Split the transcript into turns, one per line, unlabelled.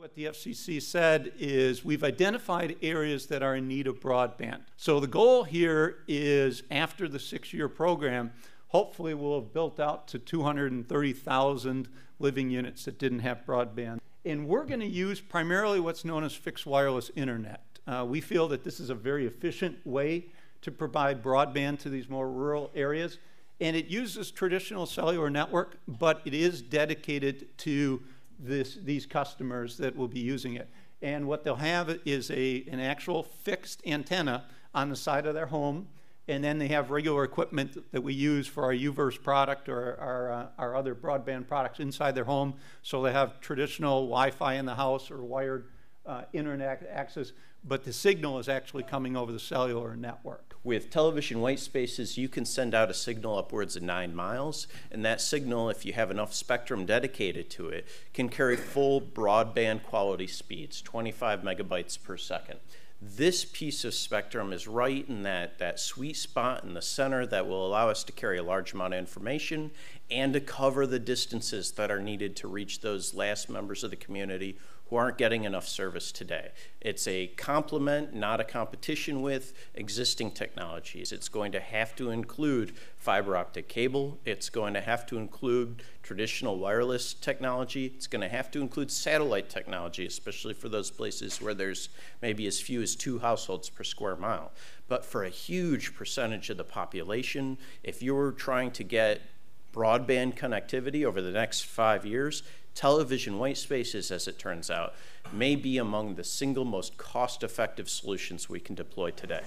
What the FCC said is we've identified areas that are in need of broadband. So the goal here is after the 6-year program, hopefully we'll have built out to 230,000 living units that didn't have broadband. And we're going to use primarily what's known as fixed wireless internet. We feel that this is a very efficient way to provide broadband to these more rural areas. And it uses traditional cellular network, but it is dedicated to these customers that will be using it. And what they'll have is an actual fixed antenna on the side of their home, and then they have regular equipment that we use for our UVerse product or our other broadband products inside their home. So they have traditional Wi-Fi in the house or wired internet access, but the signal is actually coming over the cellular network.
With television white spaces, you can send out a signal upwards of 9 miles, and that signal, if you have enough spectrum dedicated to it, can carry full broadband quality speeds, 25 megabytes per second. This piece of spectrum is right in that sweet spot in the center that will allow us to carry a large amount of information and to cover the distances that are needed to reach those last members of the community who aren't getting enough service today. It's a complement, not a competition with existing technologies. It's going to have to include fiber optic cable. It's going to have to include traditional wireless technology. It's going to have to include satellite technology, especially for those places where there's maybe as few as 2 households per square mile. But for a huge percentage of the population, if you're trying to get broadband connectivity over the next 5 years, television white spaces, as it turns out, may be among the single most cost-effective solutions we can deploy today.